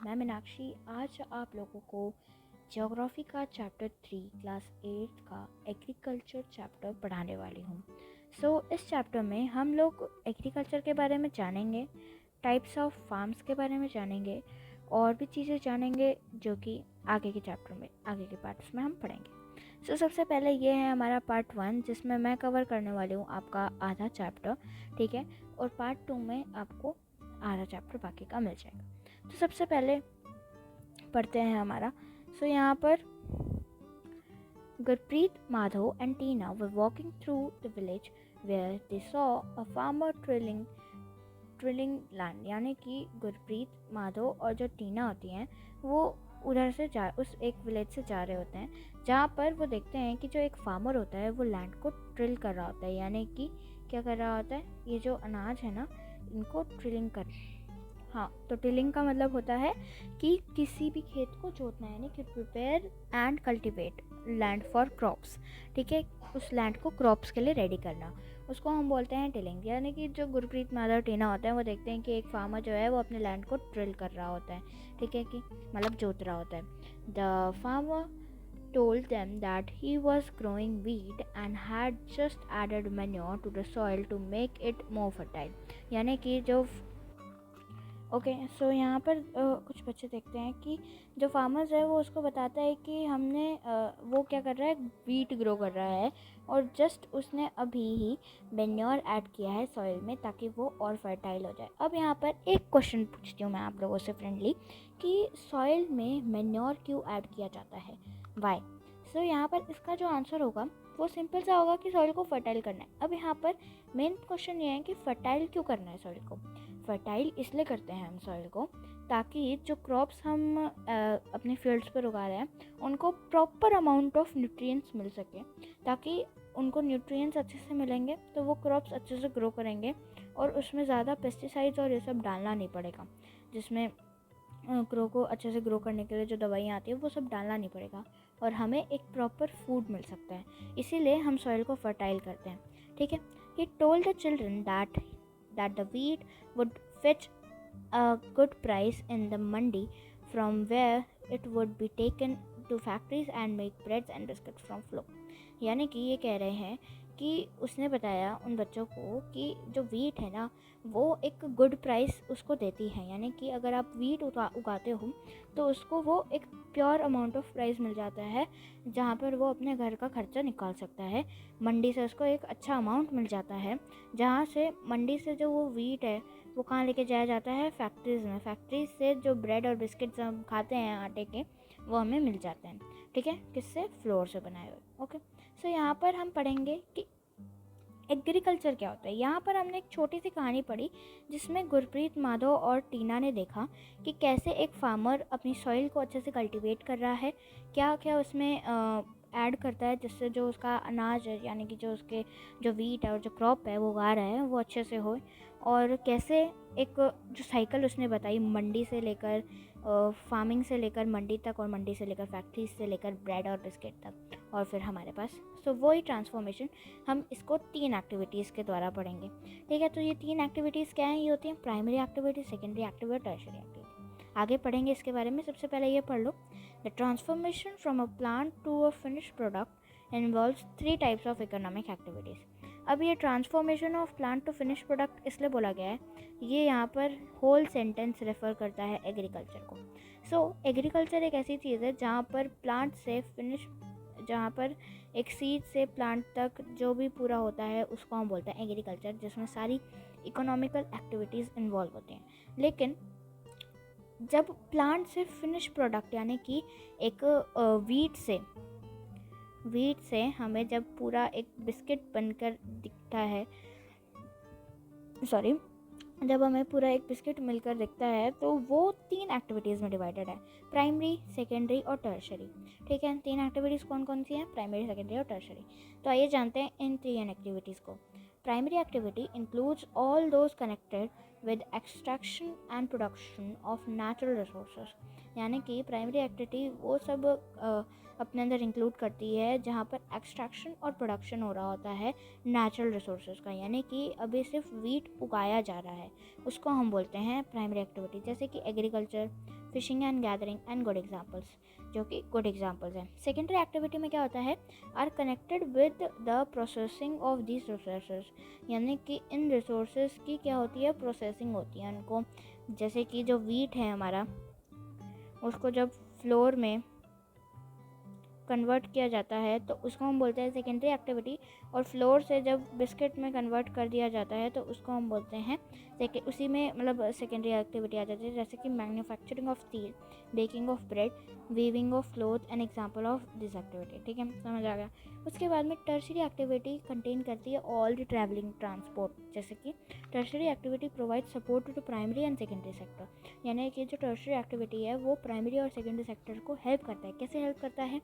मैं मीनाक्षी। आज आप लोगों को ज्योग्राफी का चैप्टर 3 क्लास 8 का एग्रीकल्चर चैप्टर पढ़ाने वाली हूँ। इस चैप्टर में हम लोग एग्रीकल्चर के बारे में जानेंगे, टाइप्स ऑफ फार्म्स के बारे में जानेंगे और भी चीज़ें जानेंगे जो कि आगे के चैप्टर में, आगे के पार्ट्स में हम पढ़ेंगे। सबसे पहले ये है हमारा पार्ट 1, जिसमें मैं कवर करने वाली हूँ आपका आधा चैप्टर, ठीक है। और पार्ट 2 में आपको आधा चैप्टर बाकी का मिल जाएगा। तो सबसे पहले पढ़ते हैं हमारा। यहाँ पर Gurpreet, Madhav and Tina were walking through the village where they saw a farmer drilling land। यानी कि गुरप्रीत, माधव और जो टीना होती हैं वो उधर से उस एक विलेज से जा रहे होते हैं, जहाँ पर वो देखते हैं कि जो एक फार्मर होता है वो लैंड को ड्रिल कर रहा होता है। यानी कि क्या कर रहा होता है, ये जो अनाज है ना, इनको ड्रिलिंग कर। हाँ, तो टिलिंग का मतलब होता है कि किसी भी खेत को जोतना, यानी कि prepare and cultivate land for crops, ठीक है। उस लैंड को क्रॉप्स के लिए रेडी करना, उसको हम बोलते हैं टिलिंग। यानी कि जो गुरप्रीत, माधव, टीना होते हैं वो देखते हैं कि एक फार्मर जो है वो अपने लैंड को ड्रिल कर रहा होता है, ठीक है, कि मतलब जोत रहा होता है। The farmer told them that he was growing wheat and had just added manure to the soil to make it more fertile। यानी कि जो यहाँ पर कुछ बच्चे देखते हैं कि जो फार्मर्स है वो उसको बताता है कि हमने वो क्या कर रहा है, वीट ग्रो कर रहा है और जस्ट उसने अभी ही मैन्योर ऐड किया है सॉइल में ताकि वो और फर्टाइल हो जाए। अब यहाँ पर एक क्वेश्चन पूछती हूँ मैं आप लोगों से फ्रेंडली, कि सॉइल में मैन्योर क्यों ऐड किया जाता है, वाई। यहाँ पर इसका जो आंसर होगा वो सिंपल सा होगा कि सॉइल को फर्टाइल करना है। अब यहाँ पर मेन क्वेश्चन ये है कि फर्टाइल क्यों करना है सॉइल को। फर्टाइल इसलिए करते हैं हम सॉइल को ताकि जो क्रॉप्स हम अपने फील्ड्स पर उगा रहे हैं उनको प्रॉपर अमाउंट ऑफ न्यूट्रिएंट्स मिल सके, ताकि उनको न्यूट्रिएंट्स अच्छे से मिलेंगे तो वो क्रॉप्स अच्छे से ग्रो करेंगे और उसमें ज़्यादा पेस्टिसाइड्स और ये सब डालना नहीं पड़ेगा, जिसमें ग्रो को अच्छे से ग्रो करने के लिए जो दवाइयाँ आती है वो सब डालना नहीं पड़ेगा और हमें एक प्रॉपर फूड मिल सकता है। इसीलिए हम सॉइल को फर्टाइल करते हैं, ठीक है। He told the children that the wheat would fetch a good price in the mandi, from where it would be taken to factories and make breads and biscuits from flour। यानी कि ये कह रहे हैं कि उसने बताया उन बच्चों को कि जो वीट है ना वो एक गुड प्राइस उसको देती है। यानी कि अगर आप वीट उगाते हो तो उसको वो एक प्योर अमाउंट ऑफ प्राइस मिल जाता है, जहाँ पर वो अपने घर का खर्चा निकाल सकता है। मंडी से उसको एक अच्छा अमाउंट मिल जाता है, जहाँ से मंडी से जो वो वीट है वो कहाँ लेके जाया जाता है, फैक्ट्रीज़ में। फैक्ट्रीज से जो ब्रेड और बिस्किट्स हम खाते हैं आटे के, वो हमें मिल जाते हैं, ठीक है, किससे, फ्लोर से बनाए हुए। ओके, यहाँ पर हम पढ़ेंगे कि एग्रीकल्चर क्या होता है। यहाँ पर हमने एक छोटी सी कहानी पढ़ी जिसमें गुरप्रीत, माधव और टीना ने देखा कि कैसे एक फार्मर अपनी सॉइल को अच्छे से कल्टीवेट कर रहा है, क्या क्या उसमें ऐड करता है जिससे जो उसका अनाज है, यानी कि जो उसके जो वीट है और जो क्रॉप है वो उगा रहा है वो अच्छे से हो, और कैसे एक जो साइकिल उसने बताई मंडी से लेकर फार्मिंग से लेकर मंडी तक, और मंडी से लेकर फैक्ट्रीज से लेकर ब्रेड और बिस्किट तक, और फिर हमारे पास वही ट्रांसफॉर्मेशन हम इसको 3 एक्टिविटीज़ के द्वारा पढ़ेंगे, ठीक है। तो ये 3 एक्टिविटीज़ क्या हैं, ये होती हैं primary activity, secondary activity, tertiary activity. आगे पढ़ेंगे इसके बारे में। सबसे पहले ये पढ़ लो, the transformation from a plant to a finished product involves 3 types of economic activities. अब ये transformation of plant to finish product इसलिए बोला गया है, ये यहाँ पर होल सेंटेंस रेफ़र करता है एग्रीकल्चर को। एग्रीकल्चर एक ऐसी चीज़ है जहाँ पर प्लांट से फिनिश, जहाँ पर एक सीड से प्लांट तक जो भी पूरा होता है उसको हम बोलते हैं एग्रीकल्चर, जिसमें सारी इकोनॉमिकल एक्टिविटीज़ इन्वॉल्व होती हैं। लेकिन जब प्लांट से फिनिश प्रोडक्ट, यानी कि एक वीट से हमें जब पूरा एक बिस्किट बनकर दिखता है, जब हमें पूरा एक बिस्किट मिलकर दिखता है, तो वो 3 एक्टिविटीज़ में डिवाइडेड है, प्राइमरी, सेकेंडरी और टर्शरी, ठीक है। 3 एक्टिविटीज़ कौन कौन सी हैं, प्राइमरी, सेकेंडरी और टर्शरी। तो आइए जानते हैं इन 3 एक्टिविटीज़ को। Primary activity includes all those connected with extraction and production of natural resources. यानी कि प्राइमरी एक्टिविटी वो सब अपने अंदर इंक्लूड करती है जहाँ पर एक्सट्रैक्शन और प्रोडक्शन हो रहा होता है नेचुरल रिसोर्सेज का। यानी कि अभी सिर्फ वीट उगाया जा रहा है, उसको हम बोलते हैं प्राइमरी एक्टिविटी। जैसे कि agriculture, fishing and gathering and good examples, जो कि गुड एग्जाम्पल्स हैं। सेकेंडरी एक्टिविटी में क्या होता है, are connected with the processing of this resources. यानी कि इन रिसोर्सेज की क्या होती है, प्रोसेसिंग होती है उनको। जैसे कि जो वीट है हमारा, उसको जब फ्लोर में कन्वर्ट किया जाता है तो उसको हम बोलते हैं सेकेंडरी एक्टिविटी। और फ्लोर से जब बिस्किट में कन्वर्ट कर दिया जाता है तो उसको हम बोलते हैं उसी में मतलब सेकेंडरी एक्टिविटी आ जाती है। जैसे कि manufacturing of steel, baking of bread, weaving of cloth an example of this activity. ठीक है, समझ आ गया। उसके बाद में टर्शरी एक्टिविटी कंटेन करती है ऑल द ट्रैवलिंग ट्रांसपोर्ट। जैसे कि tertiary activity provide support to primary and secondary sector. यानी कि जो टर्शरी एक्टिविटी है वो प्राइमरी और सेकेंडरी सेक्टर को हेल्प करता है। कैसे हेल्प करता है,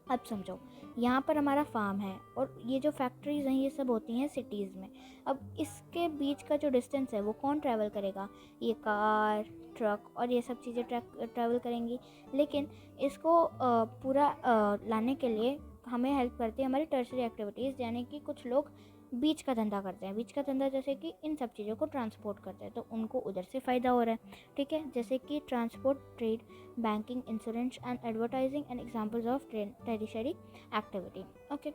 अब समझो। यहाँ पर हमारा फार्म है और ये जो फैक्ट्रीज़ हैं ये सब होती हैं सिटीज़ में। अब इसके बीच का जो डिस्टेंस है वो कौन ट्रैवल करेगा, ये कार, ट्रक और ये सब चीज़ें ट्रैवल करेंगी। लेकिन इसको पूरा लाने के लिए हमें हेल्प करती है हमारी टर्शरी एक्टिविटीज़। यानी कि कुछ लोग बीच का धंधा करते हैं। बीच का धंधा जैसे कि इन सब चीज़ों को ट्रांसपोर्ट करते हैं, तो उनको उधर से फ़ायदा हो रहा है। ठीक है, जैसे कि transport, trade, banking, insurance and advertising and examples of tertiary activity. Okay,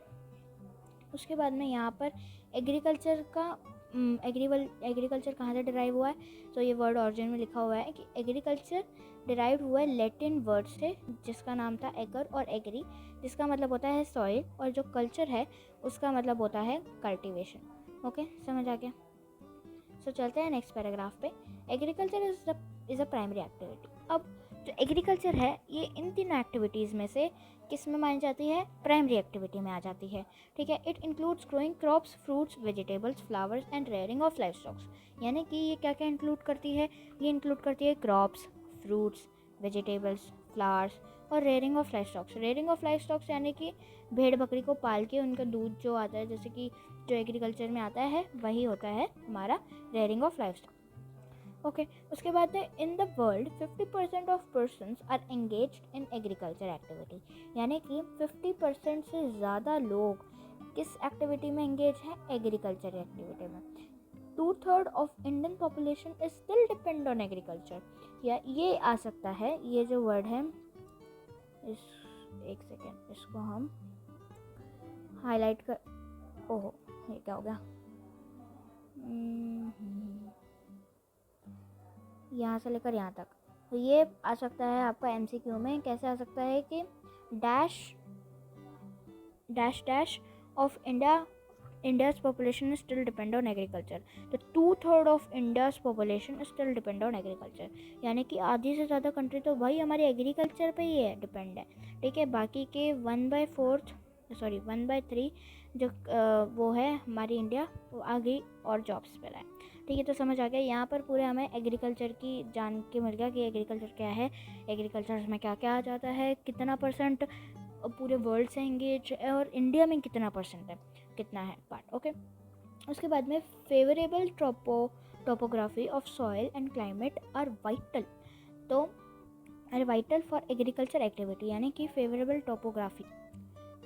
उसके बाद में यहाँ पर एग्रीकल्चर का एग्रीकल्चर कहाँ से डिराइव हुआ है, तो ये वर्ड ऑरिजिन में लिखा हुआ है कि एग्रीकल्चर डिराइव हुआ है लैटिन वर्ड से जिसका नाम था एगर और एग्री, जिसका मतलब होता है सॉइल, और जो कल्चर है उसका मतलब होता है कल्टीवेशन। ओके, समझ आ गया। सो चलते हैं नेक्स्ट पैराग्राफ पे। Agriculture is a primary activity. अब जो एग्रीकल्चर है ये इन तीनों एक्टिविटीज़ में से किस में मानी जाती है, प्राइमरी एक्टिविटी में आ जाती है। ठीक है, it includes growing crops, fruits, vegetables, flowers and rearing of live stocks. यानी कि ये क्या क्या इंक्लूड करती है, ये इंक्लूड करती है क्रॉप्स, फ्रूट्स, वेजिटेबल्स, फ्लावर्स और rearing of live stocks. Rearing of live stocks यानी कि भेड़ बकरी को पाल के उनका दूध जो आता है, जैसे कि जो एग्रीकल्चर में आता है वही होता है हमारा rearing of livestock. Okay, उसके बाद है in the world 50% of persons are engaged in agriculture activity. यानी कि 50% से ज़्यादा लोग किस एक्टिविटी में एंगेज हैं, एग्रीकल्चर एक्टिविटी में। 2/3 of Indian population is still depend on agriculture. या ये आ सकता है, ये जो वर्ड है एक सेकेंड, इसको हम हाईलाइट कर, ओहो ये क्या हो गया, यहाँ से लेकर यहाँ तक। तो ये आ सकता है आपका MCQ में। कैसे आ सकता है कि dash dash dash of India's population still depend on agriculture. तो 2/3 of India's population still depend on agriculture. यानी कि आधी से ज़्यादा कंट्री तो भाई हमारी एग्रीकल्चर पे ही है, डिपेंड है। ठीक है, बाकी के 1/3 जो वो है हमारी इंडिया, वो आगे और जॉब्स पे है। ठीक है, तो समझ आ गया। यहाँ पर पूरे हमें एग्रीकल्चर की जान के मिल गया कि एग्रीकल्चर क्या है, एग्रीकल्चर में क्या क्या आ जाता है, कितना % पूरे वर्ल्ड से एंगेज है और इंडिया में कितना % है, कितना है पार्ट। ओके, उसके बाद में favourable topography of soil and climate are vital. तो are vital for agriculture activity. यानी कि फेवरेबल टोपोग्राफी,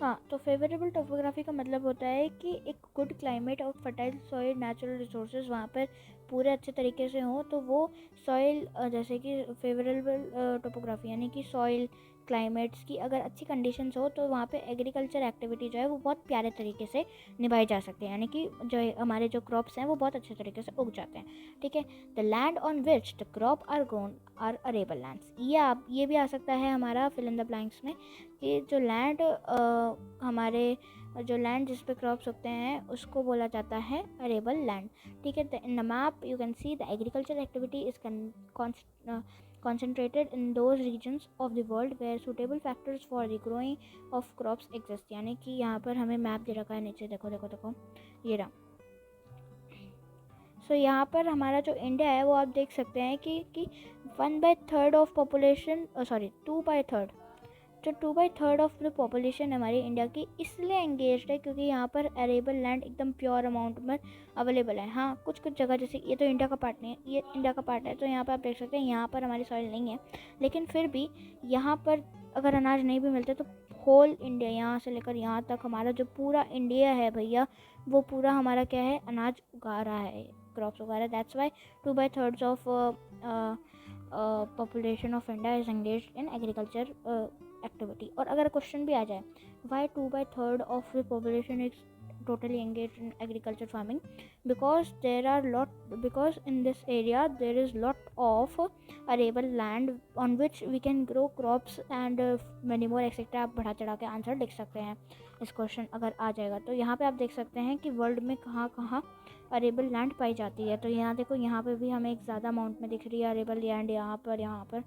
हाँ, तो फेवरेबल टोपोग्राफी का मतलब होता है कि एक गुड क्लाइमेट और फर्टाइल सॉइल, नेचुरल रिसोर्सेज वहाँ पर पूरे अच्छे तरीके से हो, तो वो सॉइल जैसे कि फेवरेबल टोपोग्राफी यानी कि सॉइल क्लाइमेट्स की अगर अच्छी कंडीशंस हो तो वहाँ पे एग्रीकल्चर एक्टिविटी जो है वो बहुत प्यारे तरीके से निभाई जा सकती है। यानी कि जो हमारे जो क्रॉप्स हैं वो बहुत अच्छे तरीके से उग जाते हैं। ठीक है, the land on which the crop are grown are arable lands. ये भी आ सकता है हमारा फिल इन द ब्लैंक्स में कि जो लैंड हमारे जो लैंड जिस पे क्रॉप्स उगते हैं उसको बोला जाता है अरेबल लैंड। ठीक है, in the map you can see the agriculture activity is concentrated in those regions of the world where suitable factors for the growing of crops exist। यानी कि यहाँ पर हमें मैप दे रखा है नीचे, देखो ये रहा। सो यहाँ पर हमारा जो इंडिया है वो आप देख सकते हैं कि 1/3 ऑफ पॉपुलेशन 2/3 जो 2/3 ऑफ द पॉपुलेशन हमारी इंडिया की इसलिए एंगेज्ड है क्योंकि यहाँ पर अरेबल लैंड एकदम प्योर अमाउंट में अवेलेबल है। हाँ, कुछ कुछ जगह, जैसे ये तो इंडिया का पार्ट नहीं है, ये इंडिया का पार्ट है, तो यहाँ पर आप देख सकते हैं यहाँ पर हमारी सॉइल नहीं है, लेकिन फिर भी यहाँ पर अगर अनाज नहीं भी मिलते तो होल इंडिया, यहाँ से लेकर यहाँ तक हमारा जो पूरा इंडिया है भैया, वो पूरा हमारा क्या है, अनाज उगा रहा है, क्रॉप्स उगा रहा है। That's why 2/3 of population of India is engaged in agriculture activity. और अगर क्वेश्चन भी आ जाए why 2/3 of the population is totally engaged in agriculture farming, because in this area there is lot of arable land on which we can grow crops and many more etc. आप बढ़ा चढ़ा के answer लिख सकते हैं इस question अगर आ जाएगा तो। यहाँ पे आप देख सकते हैं कि वर्ल्ड में कहाँ कहाँ अरेबल लैंड पाई जाती है। तो यहाँ देखो, यहाँ पे भी हमें एक ज़्यादा अमाउंट में दिख रही है अरेबल लैंड, यहाँ पर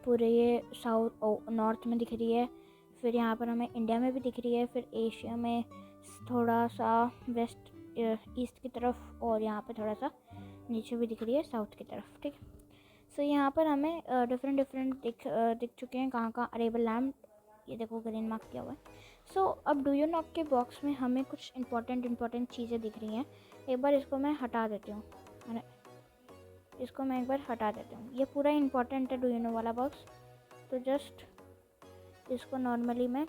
पूरे ये साउथ नॉर्थ में दिख रही है, फिर यहाँ पर हमें इंडिया में भी दिख रही है, फिर एशिया में थोड़ा सा वेस्ट ईस्ट की तरफ, और यहाँ पे थोड़ा सा नीचे भी दिख रही है साउथ की तरफ। ठीक है, सो यहाँ पर हमें डिफरेंट दिख चुके हैं कहाँ कहाँ अरेबल लैंड। ये देखो ग्रीन मार्क किया हुआ है। सो अब डू यू नो के बॉक्स में हमें कुछ इंपॉर्टेंट चीज़ें दिख रही हैं। एक बार इसको मैं हटा देती हूँ, इसको मैं एक बार हटा देती हूँ। ये पूरा इंपॉर्टेंट है डू यू नो वाला बॉक्स, तो जस्ट इसको नॉर्मली मैं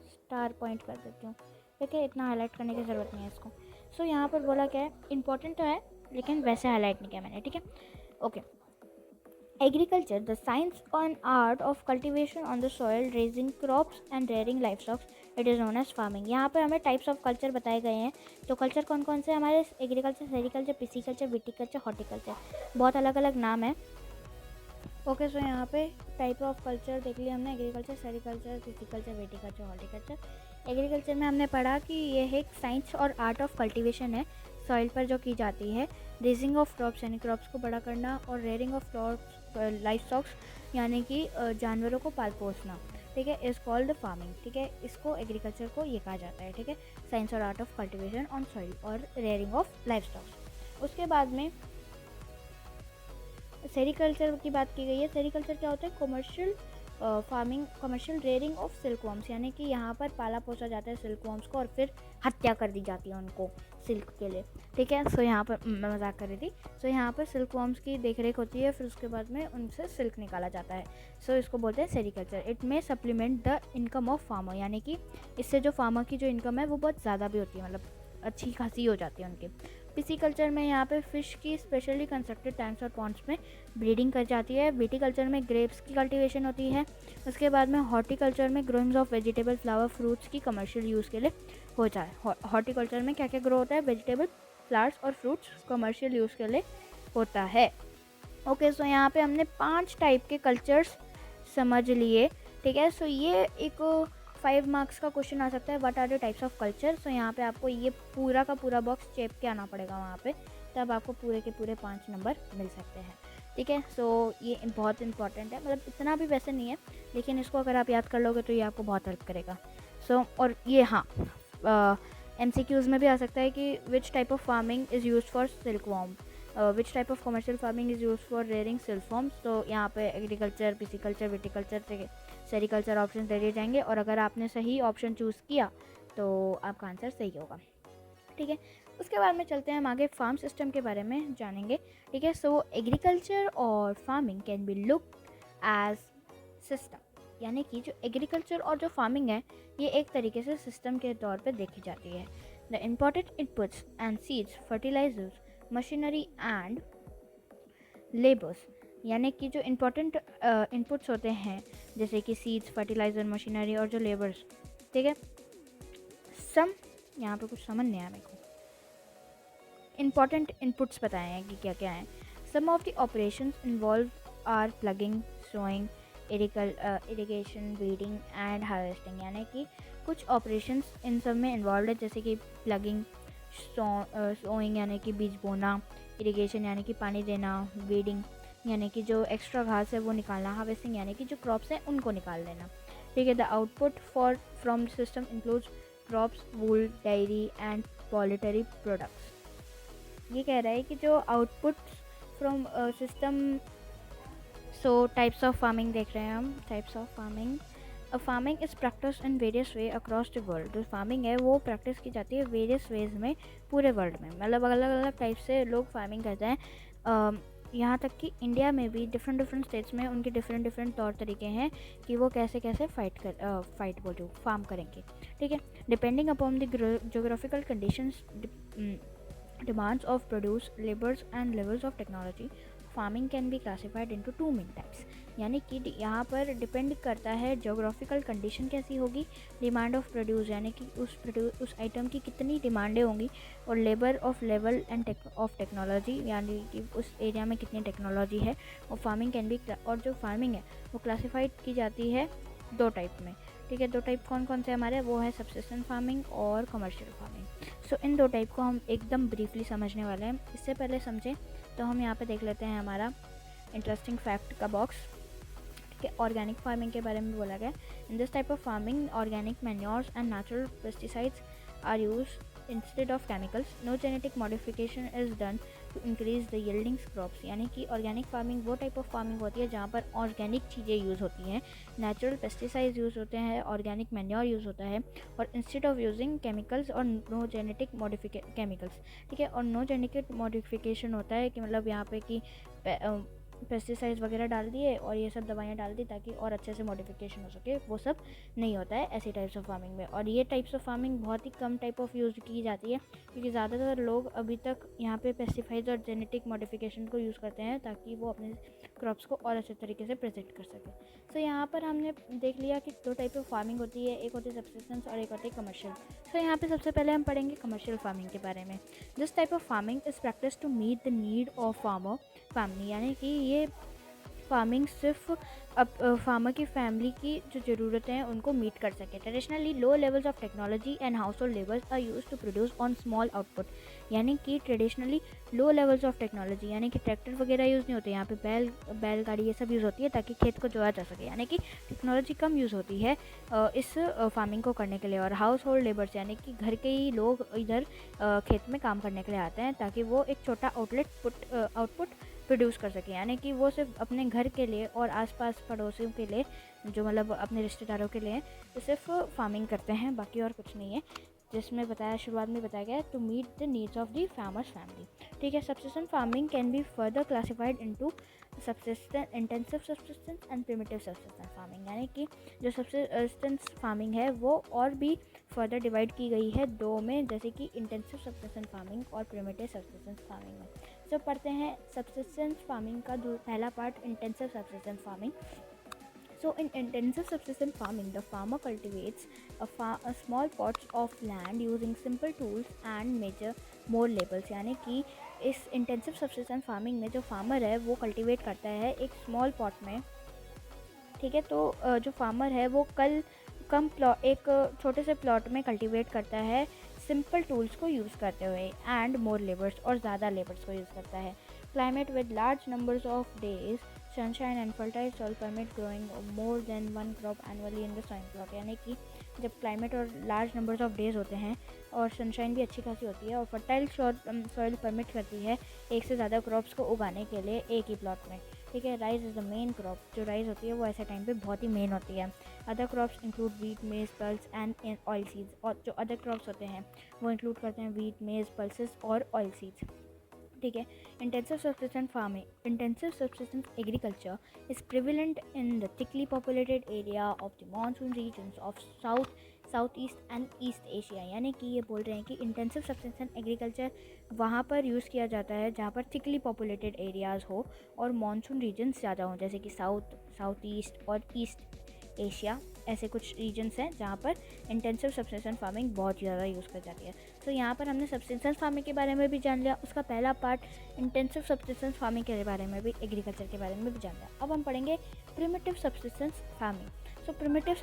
स्टार पॉइंट कर देती हूँ। ठीक है, इतना हाईलाइट करने की ज़रूरत नहीं है इसको। सो यहाँ पर बोला क्या है, इंपॉर्टेंट तो है लेकिन वैसे हाईलाइट नहीं किया मैंने। ठीक है, okay. Agriculture the science and art of cultivation on the soil, raising crops and rearing livestock, it is known as farming. यहाँ पर हमें टाइप्स ऑफ कल्चर बताए गए हैं। तो कल्चर कौन कौन से हमारे, agriculture, sericulture, pisciculture, viticulture, horticulture, बहुत अलग अलग नाम है। ओके, सो यहाँ पे टाइप ऑफ कल्चर देख लिया हमने, agriculture, sericulture, pisciculture, viticulture, horticulture. Agriculture में हमने पढ़ा कि यह एक साइंस और आर्ट ऑफ कल्टीवेशन है, सॉइल पर जो की जाती है। रेजिंग ऑफ क्रॉप्स यानी क्रॉप्स को बड़ा करना, और रेयरिंग ऑफ लाइफ स्टॉक्स यानी कि जानवरों को पाल पोसना। ठीक है, इज़ कॉल्ड फार्मिंग। ठीक है, इसको एग्रीकल्चर को ये कहा जाता है। ठीक है, साइंस और art of cultivation on soil और रेयरिंग ऑफ लाइफ स्टॉक्स। उसके बाद में सेरिकल्चर की बात की गई है। सेरिकल्चर क्या होता है, commercial farming, commercial rearing of silkworms, यानी कि यहाँ पर पाला पोसा जाता है सिल्कवॉर्म्स को और फिर हत्या कर दी जाती है उनको सिल्क के लिए। ठीक है, सो यहाँ पर मैं मजाक कर रही थी। सो यहाँ पर सिल्कवॉर्म्स की देखरेख होती है, फिर उसके बाद में उनसे सिल्क निकाला जाता है। सो इसको बोलते हैं सेरिकल्चर। इट में supplement the income of farmer, यानी कि इससे जो फार्मर की जो इनकम है वो बहुत ज़्यादा भी होती है, मतलब अच्छी खासी हो जाती है उनकी। पिसिकल्चर में यहाँ पे फ़िश की स्पेशली कंस्ट्रक्टेड टैंक्स और पॉन्ड्स में ब्रीडिंग कर जाती है। विटिकल्चर में ग्रेप्स की कल्टीवेशन होती है। उसके बाद में हॉर्टिकल्चर में ग्रोइंग्स ऑफ वेजिटेबल, फ्लावर, फ्रूट्स की कमर्शियल यूज़ के लिए हो जाए। हॉर्टिकल्चर में क्या क्या ग्रो होता है, वेजिटेबल, फ्लावर्स और फ्रूट्स कमर्शियल यूज़ के लिए होता है। ओके, सो यहाँ पे हमने 5 टाइप के कल्चर्स समझ लिए। ठीक है, सो ये एक 5 मार्क्स का क्वेश्चन आ सकता है, what are the types of culture. So यहाँ पे आपको ये पूरा का पूरा बॉक्स चेप के आना पड़ेगा वहाँ पे, तब आपको पूरे के पूरे 5 नंबर मिल सकते हैं। ठीक है, सो ये बहुत इंपॉर्टेंट है, मतलब इतना भी वैसे नहीं है, लेकिन इसको अगर आप याद कर लोगे तो ये आपको बहुत हेल्प करेगा। सो और ये हाँ MCQs में भी आ सकता है कि which type of farming is use for silkworm, which type of commercial farming is use for rearing silkworms. तो यहाँ पे agriculture, pisciculture, viticulture, sericulture option दे दिए जाएंगे, और अगर आपने सही ऑप्शन चूज़ किया तो आपका आंसर सही होगा। ठीक है, उसके बाद में चलते हैं हम आगे फार्म सिस्टम के बारे में जानेंगे। ठीक है, सो एग्रीकल्चर और farming can be looked as system, यानी कि जो एग्रीकल्चर और जो फार्मिंग है ये एक तरीके से सिस्टम के तौर पे देखी जाती है। The important inputs and seeds, fertilisers, machinery and labours, यानी कि जो इम्पोर्टेंट इनपुट्स होते हैं जैसे कि सीड्स, फर्टिलाइज़र, मशीनरी और जो लेबर्स। ठीक है, सम यहाँ पे कुछ समझ नहीं आया मेरे को, इम्पॉर्टेंट इनपुट्स बताए हैं कि क्या क्या हैं। Some of the operations involve are ploughing, sowing, irrigation, weeding and harvesting, यानी कि कुछ ऑपरेशंस इन सब में इन्वॉल्व है, जैसे कि प्लगिंग, सोइंग यानी कि बीज बोना, इरिगेशन यानी कि पानी देना, वीडिंग यानी कि जो एक्स्ट्रा घास है वो निकालना, हार्वेस्टिंग यानी कि जो क्रॉप्स हैं उनको निकाल देना। ठीक है, the output from system includes crops, wool, dairy and poultry products. ये कह रहा है कि जो output from system, so types of farming देख रहे हैं हम, types of farming farming is practice in various way across the world. जो फार्मिंग है वो प्रैक्टिस की जाती है वेरियस वेज में पूरे वर्ल्ड में, मतलब अलग अलग टाइप से लोग फार्मिंग करते हैं। यहाँ तक कि इंडिया में भी डिफरेंट स्टेट्स में उनके डिफरेंट तौर तरीके हैं कि वो कैसे कैसे फार्म करेंगे, ठीक है। Depending upon the geographical conditions, demands of produce, labors and levels of technology, farming can B classified into two main types. यानी कि यहाँ पर डिपेंड करता है जोग्राफिकल कंडीशन कैसी होगी, डिमांड ऑफ प्रोड्यूस यानी कि उस आइटम की कितनी डिमांडें होंगी, और labour of level end of technology यानी कि उस एरिया में कितनी टेक्नोलॉजी है। और फार्मिंग कैन बी, और जो फार्मिंग है वो क्लासीफाइड की जाती है दो टाइप में, ठीक है। दो टाइप कौन कौन से हमारे, वो है सब्सिस्टेंस फार्मिंग और कमर्शियल फार्मिंग। सो इन दो टाइप को हम एकदम ब्रीफली समझने वाले हैं। इससे पहले समझें तो हम यहाँ पे देख लेते हैं हमारा इंटरेस्टिंग फैक्ट का बॉक्स, ठीक है। ऑर्गेनिक फार्मिंग के बारे में बोला गया, in this type of farming organic manures and natural pesticides are use instead of chemicals, no genetic modification is done to increase the yieldings crops. यानी कि ऑर्गेनिक फार्मिंग वो टाइप ऑफ फार्मिंग होती है जहाँ पर ऑर्गेनिक चीज़ें use होती हैं, नेचुरल पेस्टिसाइड्स यूज़ होते हैं, ऑर्गेनिक मैन्योर यूज़ होता है, और इंस्टेड ऑफ यूजिंग केमिकल्स और नो जेनेटिक केमिकल्स, ठीक है। और नो जेनेटिक मॉडिफिकेशन होता है कि मतलब यहाँ पे कि पेस्टिसाइड्स वगैरह डाल दिए और ये सब दवाइयाँ डाल दी ताकि और अच्छे से मॉडिफिकेशन हो सके, वो सब नहीं होता है ऐसी टाइप्स ऑफ फार्मिंग में। और ये टाइप्स ऑफ फार्मिंग बहुत ही कम टाइप ऑफ यूज़ की जाती है, क्योंकि ज़्यादातर लोग अभी तक यहाँ पे पेस्टिसाइड्स और जेनेटिक मॉडिफिकेशन को यूज़ करते हैं ताकि वो अपने क्रॉप्स को और अच्छे तरीके से प्रेजेंट कर सके। सो यहाँ पर हमने देख लिया कि दो टाइप ऑफ फार्मिंग होती है, एक होती है सब्सिस्टेंस और एक होती है कमर्शियल। सो यहाँ पे सबसे पहले हम पढ़ेंगे कमर्शियल फार्मिंग के बारे में। This type of farming is practice to meet the need of farmer family, यानी कि ये फार्मिंग सिर्फ फार्मर की फैमिली की जो ज़रूरतें हैं उनको मीट कर सके। Traditionally low levels of technology and household labours are use to produce on small output. यानी कि traditionally low levels of technology यानी कि ट्रैक्टर वगैरह यूज़ नहीं होते, यहाँ पे बैलगाड़ी ये सब यूज़ होती है ताकि खेत को जोया जा सके, यानी कि टेक्नोलॉजी कम यूज़ होती है इस फार्मिंग को करने के लिए। और हाउस होल्ड लेबर्स यानी कि घर के ही लोग इधर खेत में काम करने के लिए आते हैं ताकि वो एक छोटा आउटपुट प्रोड्यूस कर सके, यानी कि वो सिर्फ अपने घर के लिए और आसपास पड़ोसियों के लिए, जो मतलब अपने रिश्तेदारों के लिए तो सिर्फ फार्मिंग करते हैं, बाकी और कुछ नहीं है। जिसमें बताया शुरुआत में बताया गया to meet the needs of the farmers family, ठीक है। Subsistence farming can be further classified into intensive subsistence and primitive subsistence farming, यानी कि जो सब्सिस्टेंस फार्मिंग है वो और भी फर्दर डिवाइड की गई है दो में, जैसे कि इंटेंसिव सब्सिस्टेंस फार्मिंग और प्रिमिटिव सब्सिस्टेंस फार्मिंग में। जो पढ़ते हैं सब्सिस्टेंस फार्मिंग का जो पहला part intensive subsistence farming. So in intensive subsistence farming, the farmer cultivates a small plots of land using simple tools and measure more labels, यानी कि इस इंटेंसिव सब्सिस्टेंस फार्मिंग में जो फार्मर है वो कल्टीवेट करता है एक स्मॉल पॉट में, ठीक है। तो जो फार्मर है वो एक छोटे से प्लॉट में कल्टीवेट करता है सिंपल टूल्स को यूज़ करते हुए, एंड मोर लेबर्स और ज़्यादा लेबर्स को यूज़ करता है। Climate with large numbers of days, sunshine and fertile soil permit growing more than one crop annually in the soil plot, यानी कि जब क्लाइमेट और लार्ज नंबर्स ऑफ डेज होते हैं और सनशाइन भी अच्छी खासी होती है और फर्टाइल सॉइल परमिट करती है एक से ज़्यादा क्रॉप्स को उगाने के लिए एक ही प्लॉट में, ठीक है। Rice is the main crop, जो राइस होती है वो ऐसे टाइम पे बहुत ही मेन होती है। अदर क्रॉप्स इंक्लूड वीट, मेज, पल्स एंड ऑयल सीड्स, और जो अदर क्रॉप्स होते हैं वो इंक्लूड करते हैं वीट, मेज, पल्सेस और ऑयल सीड्स, ठीक है। Intensive subsistence agriculture is prevalent in the thickly populated area of the monsoon regions of south east and east Asia, यानी कि ये बोल रहे हैं कि इंटेंसिव सब्सिस्टेंस एग्रीकल्चर वहाँ पर यूज़ किया जाता है जहाँ पर थिकली पॉपुलेटेड एरियाज़ हो और मानसून रीजन्स ज़्यादा हों, जैसे कि साउथ ईस्ट और ईस्ट एशिया, ऐसे कुछ रीजन्स हैं जहाँ पर इंटेंसिव सब्सिस्टेंस फार्मिंग बहुत ज़्यादा यूज़ कर जाती है। तो यहाँ पर हमने सब्सिस्टेंस फार्मिंग के बारे में भी जान लिया, उसका पहला पार्ट इंटेंसिव सब्सिस्टेंस फार्मिंग के बारे में भी, एग्रीकल्चर के बारे में भी जान लिया। अब हम पढ़ेंगे प्रिमिटिव सब्सिस्टेंस फार्मिंग। सो प्रिमिटिव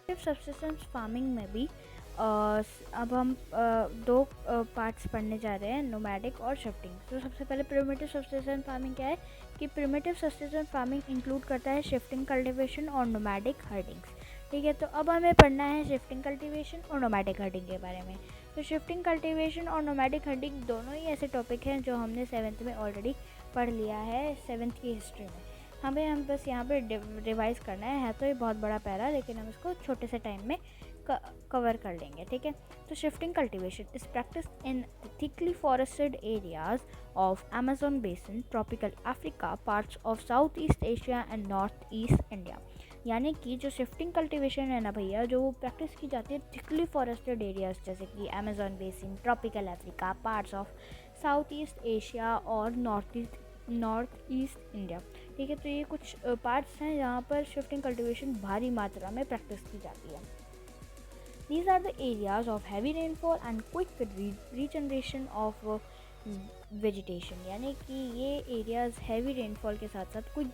सब्सिस्टेंस फार्मिंग में भी अब हम दो पार्ट्स पढ़ने जा रहे हैं, नोमैडिक और शिफ्टिंग। तो सबसे पहले प्रिमिटिव सब्सिस्टेंस फार्मिंग क्या है कि प्रिमिटिव सब्सिस्टेंस फार्मिंग इंक्लूड करता है शिफ्टिंग कल्टीवेशन और नोमैडिक हर्डिंग्स, ठीक है। तो अब हमें पढ़ना है शिफ्टिंग कल्टीवेशन और नोमैडिक हर्डिंग के बारे में। तो शिफ्टिंग कल्टीवेशन और नोमैडिक हर्डिंग दोनों ही ऐसे टॉपिक हैं जो हमने 7th में ऑलरेडी पढ़ लिया है, 7th की हिस्ट्री में। हमें हम बस यहाँ पे रिवाइज करना है तो ये बहुत बड़ा पैरा, लेकिन हम इसको छोटे से टाइम में कवर कर लेंगे, ठीक है। तो shifting cultivation is practice in thickly forested areas of Amazon basin, tropical Africa, parts of south east Asia and north East India. यानी कि जो शिफ्टिंग कल्टीवेशन है ना भैया, जो प्रैक्टिस की जाती है थिकली फॉरेस्टेड एरियाज जैसे कि Amazon basin, tropical Africa, parts of south east Asia और नॉर्थ ईस्ट इंडिया, ठीक है। तो ये कुछ पार्ट्स हैं जहाँ पर शिफ्टिंग कल्टीवेशन भारी मात्रा में प्रैक्टिस की जाती है। These are the areas of heavy rainfall and quick regeneration of vegetation, यानी कि ये एरियाज़ हैवी रेनफॉल के साथ साथ क्विक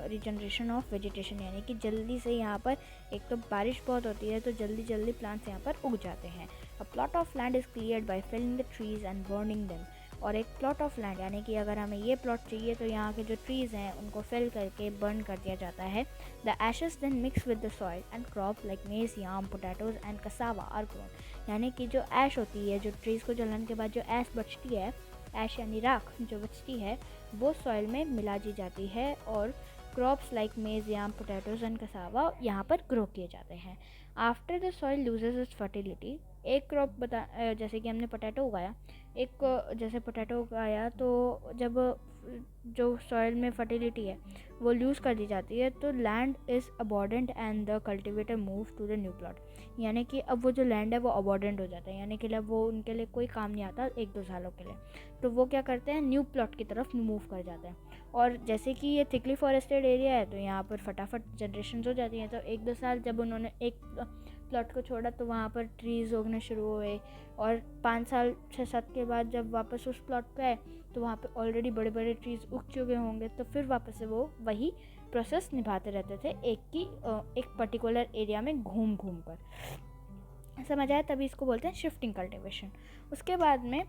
रीजनरेशन ऑफ वेजिटेशन, यानी कि जल्दी से यहाँ पर एक तो बारिश बहुत होती है तो जल्दी प्लांट्स यहाँ पर उग जाते हैं। A plot of land is cleared by felling the trees and burning them. और एक प्लॉट ऑफ लैंड यानी कि अगर हमें ये प्लॉट चाहिए तो यहाँ के जो ट्रीज़ हैं उनको फिल करके बर्न कर दिया जाता है। The ashes then mix with the soil and crop like maize, yam, potatoes and cassava are grown. यानी कि जो ऐश होती है, जो ट्रीज़ को जलाने के बाद जो ऐश बचती है, ऐश यानी राख जो बचती है, वो सॉइल में मिला दी जाती है और crops like maize, yam, potatoes and cassava यहाँ पर ग्रो किए जाते हैं। After the soil loses it's fertility, एक क्रॉप जैसे कि हमने पोटैटो उगाया, जैसे पोटैटो उगाया तो जब जो सॉइल में फर्टिलिटी है वो लूज़ कर दी जाती है तो land is abandoned and the cultivator move to the new plot. यानी कि अब वो जो लैंड है वो अबॉर्डेंट हो जाता है, यानी कि वो उनके लिए कोई काम नहीं आता 1-2 सालों के लिए, तो वो क्या करते हैं, न्यू प्लॉट की तरफ मूव कर जाते हैं। और जैसे कि ये थिकली फॉरेस्टेड एरिया है तो यहाँ पर फटाफट जनरेशन हो जाती हैं, तो 1-2 साल जब उन्होंने एक प्लॉट को छोड़ा तो वहाँ पर ट्रीज़ उगने शुरू हुए, और 5 साल 6-7 के बाद जब वापस उस प्लॉट पे आए तो वहाँ पे ऑलरेडी बड़े बड़े ट्रीज़ उग चुके होंगे, तो फिर वापस से वो वही प्रोसेस निभाते रहते थे एक पर्टिकुलर एरिया में घूम कर। समझ आया? तभी इसको बोलते हैं शिफ्टिंग कल्टीवेशन। उसके बाद में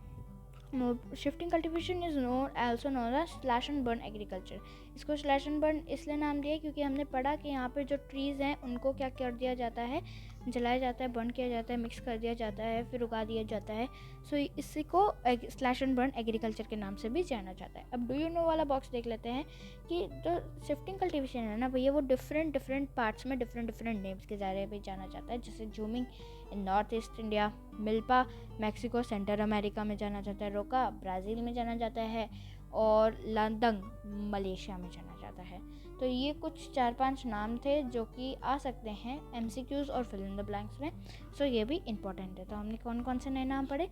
shifting cultivation is also known as slash and burn agriculture. इसको स्लैश एंड बर्न इसलिए नाम दिया क्योंकि हमने पढ़ा कि यहाँ पर जो ट्रीज़ हैं उनको क्या कर दिया जाता है, जलाया जाता है, बर्न किया जाता है, मिक्स कर दिया जाता है, फिर उगा दिया जाता है। सो इसी को स्लैश एंड बर्न एग्रीकल्चर के नाम से भी जाना जाता है। अब डू यू नो वाला बॉक्स देख लेते हैं कि जो शिफ्टिंग कल्टीवेशन है ना भैया, वो डिफरेंट पार्ट्स में डिफरेंट नेम्स के ज़रिए भी जाना जाता है। जैसे jhumming in North East India, milpa Mexico Central America में जाना जाता है, रोका ब्राज़ील में जाना जाता है, और लंदंग मलेशिया में जाना जाता है। तो ये कुछ 4-5 नाम थे जो कि आ सकते हैं MCQs और फिल इन द ब्लैंक्स में। सो ये भी इम्पोर्टेंट है। तो हमने कौन कौन से नए नाम पढ़े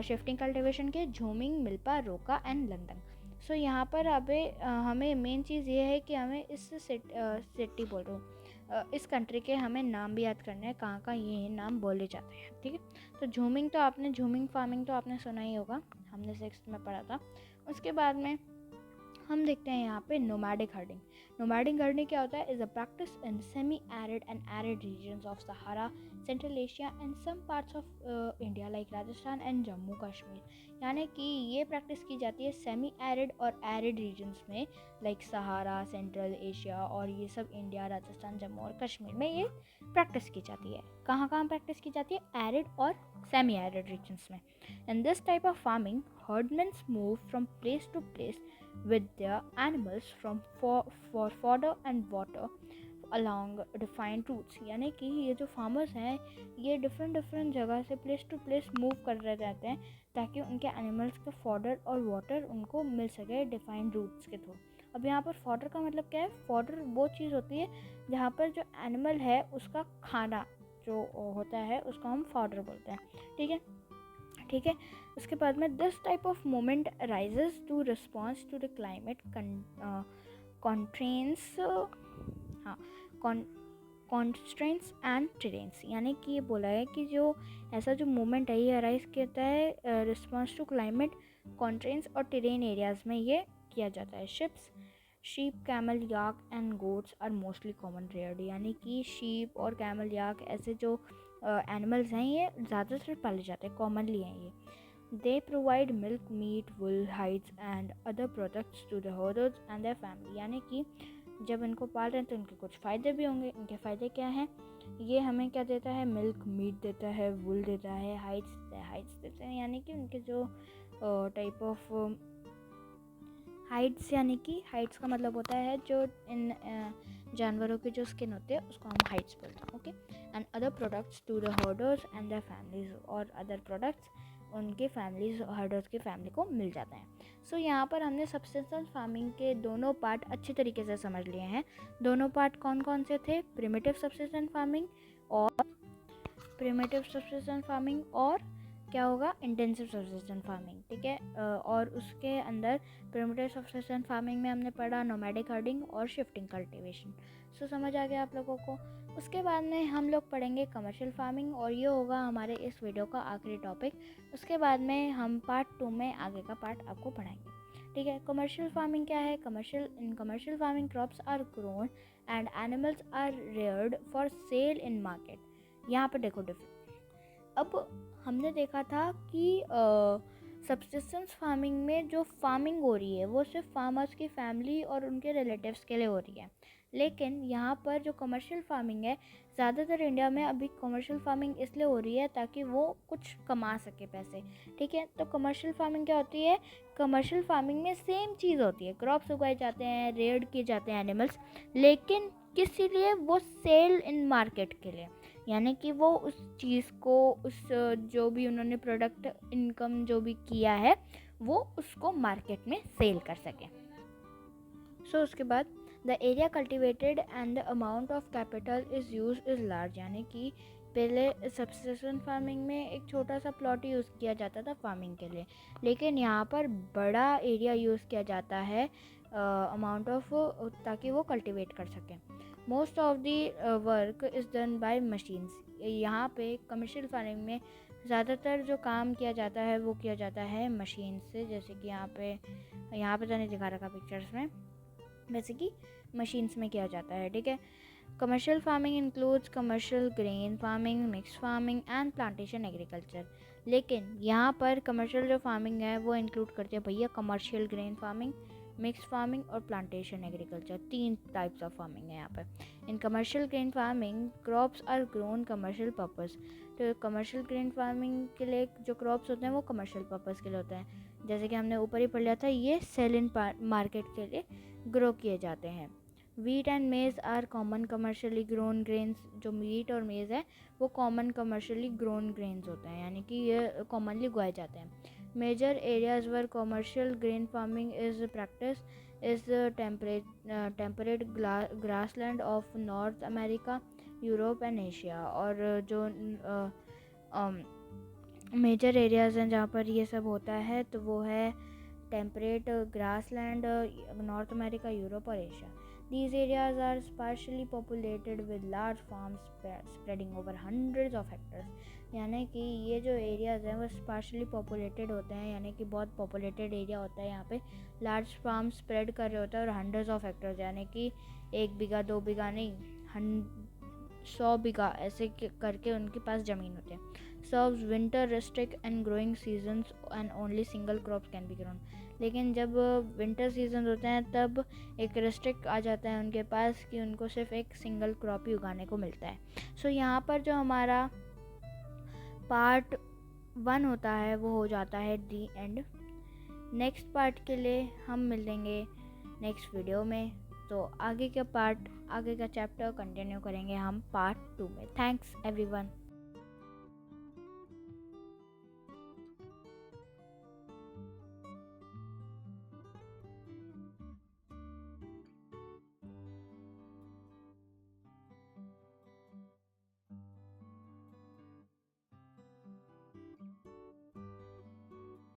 शिफ्टिंग कल्टीवेशन के? झूमिंग, मिल्पा, रोका एंड लंदंग। सो यहाँ पर हमें मेन चीज़ ये है कि हमें इस सिटी बोल रहा हूँ, इस कंट्री के हमें नाम भी याद करने हैं, कहाँ ये नाम बोले जाते हैं, ठीक है। तो झूमिंग फार्मिंग तो आपने सुना ही होगा, हमने 6th में पढ़ा था। उसके बाद में हम देखते हैं यहाँ पे नोमैडिक हर्डिंग। नोमैडिक हर्डिंग क्या होता है? Is a practice in semi arid and arid regions of Sahara, central Asia and some parts of India like Rajasthan and Jammu Kashmir. यानी कि ये प्रैक्टिस की जाती है सेमी एरिड और एरिड रीजन्स में, लाइक सहारा, सेंट्रल एशिया और ये सब इंडिया, राजस्थान, जम्मू और कश्मीर में ये प्रैक्टिस की जाती है। कहाँ प्रैक्टिस की जाती है? एरिड और सेमी एरिड रीजन्स में। इन this type of farming herdmen move from place to place with their animals for fodder and water along defined routes। यानी कि ये जो फार्मर्स हैं ये डिफरेंट जगह से प्लेस टू प्लेस मूव कर रहे रहते हैं ताकि उनके एनिमल्स का फॉडर और वाटर उनको मिल सके डिफाइंड रूट्स के थ्रू। अब यहाँ पर फॉडर का मतलब क्या है? फॉडर वो चीज़ होती है जहाँ पर जो एनिमल है उसका खाना जो होता है उसको हम फॉडर बोलते हैं, ठीक है। उसके बाद में this type of movement raises to response to the climate constraints and terrains. यानी कि ये बोला है कि जो ऐसा जो मोमेंट है ये अराइज करता है रिस्पॉन्स टू क्लाइमेट कॉन्स्ट्रेंट्स और टेरेन एरियाज में ये किया जाता है। Sheep, camel, yak and goats are mostly common reared. यानी कि शीप और कैमल, याक ऐसे जो एनिमल्स हैं ये ज़्यादातर पाले जाते हैं, कॉमनली हैं ये। They provide milk, meat, wool, hides and other products to the herders and their family. यानी कि जब इनको पाल रहे हैं तो इनके कुछ फ़ायदे भी होंगे। इनके फ़ायदे क्या हैं? ये हमें क्या देता है? मिल्क, मीट देता है, वुल देता है, हाइड्स देते हैं। यानी कि उनके जो टाइप ऑफ हाइड्स यानी कि हाइड्स का मतलब होता है जो इन जानवरों के जो स्किन होते हैं उसको हम हाइड्स बोलते हैं, okay. And other products to the herders and their families, और अदर प्रोडक्ट्स उनके फैमिलीज हर्डर्स की फैमिली को मिल जाता है। सो यहाँ पर हमने सब्सिस्टेंस फार्मिंग के दोनों पार्ट अच्छी तरीके से समझ लिए हैं। दोनों पार्ट कौन कौन से थे? प्रिमिटिव सब्सिस्टेंस फार्मिंग और क्या होगा? इंटेंसिव सब्सिस्टेंस फार्मिंग, ठीक है। और उसके अंदर प्रिमिटिव सब्सिस्टेंस फार्मिंग में हमने पढ़ा नोमैडिक हर्डिंग और शिफ्टिंग कल्टीवेशन। सो समझ आ गया आप लोगों को। उसके बाद में हम लोग पढ़ेंगे कमर्शियल फार्मिंग, और ये होगा हमारे इस वीडियो का आखिरी टॉपिक। उसके बाद में हम पार्ट 2 में आगे का पार्ट आपको पढ़ाएंगे, ठीक है। कमर्शियल फार्मिंग क्या है? In commercial farming crops are grown and animals are reared for sale in market. यहाँ पर देखो अब हमने देखा था कि सब्सिस्टेंस फार्मिंग में जो फार्मिंग हो रही है वो सिर्फ फार्मर्स की फैमिली और उनके रिलेटिव्स के लिए हो रही है, लेकिन यहाँ पर जो कमर्शियल फार्मिंग है, ज़्यादातर इंडिया में अभी कमर्शियल फार्मिंग इसलिए हो रही है ताकि वो कुछ कमा सके पैसे, ठीक है। तो कमर्शियल फार्मिंग क्या होती है? कमर्शियल फार्मिंग में सेम चीज़ होती है, क्रॉप्स उगाए जाते हैं, रेयर्ड किए जाते हैं एनिमल्स, लेकिन किसी लिए? वो सेल इन मार्केट के लिए, यानी कि वो उस चीज़ को, उस जो भी उन्होंने प्रोडक्ट इनकम जो भी किया है वो उसको मार्केट में सेल कर सकें। सो उसके बाद the area cultivated and the amount of capital is use is large, यानी कि पहले सब्सिस्टेंस फार्मिंग में एक छोटा सा प्लॉट यूज़ किया जाता था फार्मिंग के लिए, लेकिन यहाँ पर बड़ा एरिया यूज़ किया जाता है अमाउंट ऑफ, ताकि वो कल्टिवेट कर सकें। Most of the work is done by machines. यहाँ पे कमर्शियल फार्मिंग में ज़्यादातर जो काम किया जाता है वो किया जाता है मशीन से, जैसे कि यहाँ पे तो नहीं दिखा रखा पिक्चर्स में, वैसे कि मशीन्स में किया जाता है, ठीक है। Commercial farming includes commercial grain farming, mix farming and plantation agriculture. लेकिन यहाँ पर कमर्शियल जो फार्मिंग है वो इंक्लूड करती है भैया commercial grain farming, mix farming और plantation agriculture. 3 types of farming है यहाँ पर। In commercial grain farming crops are grown commercial purpose. तो कमर्शियल ग्रेन फार्मिंग के लिए जो क्रॉप्स होते हैं वो कमर्शियल पर्पस के लिए होते हैं, जैसे कि हमने ऊपर ही पढ़ लिया था, ये सेल इन मार्केट के लिए ग्रो किए जाते हैं। Wheat and maize are common commercially grown grains. जो वीट और मेज़ है वो कॉमन कमर्शियली ग्रोन ग्रेन्स होते हैं, यानी कि ये कॉमनली उगाए जाते हैं। Major areas where commercial grain farming is practice is temperate grassland of North America, Europe and Asia. और जो मेजर एरियाज़ हैं जहाँ पर ये सब होता है तो वो है temperate grassland, north America, Europe और Asia. These areas are sparsely populated with large farms spreading over hundreds of hectares. यानी कि ये जो एरियाज़ हैं वो स्पार्शली पॉपुलेटेड होते हैं, यानी कि बहुत पॉपुलेटेड एरिया होता है यहाँ पे, लार्ज फार्म स्प्रेड कर रहे होते हैं, और हंड्रेड्स ऑफ हेक्टर्स, यानी कि 1 बीघा 2 बीघा नहीं, 100 बीघा ऐसे करके उनके पास ज़मीन होती है। Serves winter restrict and growing seasons and only single crops can be grown. लेकिन जब विंटर सीजन होते हैं तब एक रेस्ट्रिक्ट आ जाता है उनके पास कि उनको सिर्फ एक सिंगल क्रॉप ही उगाने को मिलता है। सो यहाँ पर जो हमारा पार्ट 1 होता है वो हो जाता है दी एंड। नेक्स्ट पार्ट के लिए हम मिलेंगे नेक्स्ट वीडियो में, तो आगे का चैप्टर कंटिन्यू करेंगे हम पार्ट 2 में। Thanks everyone.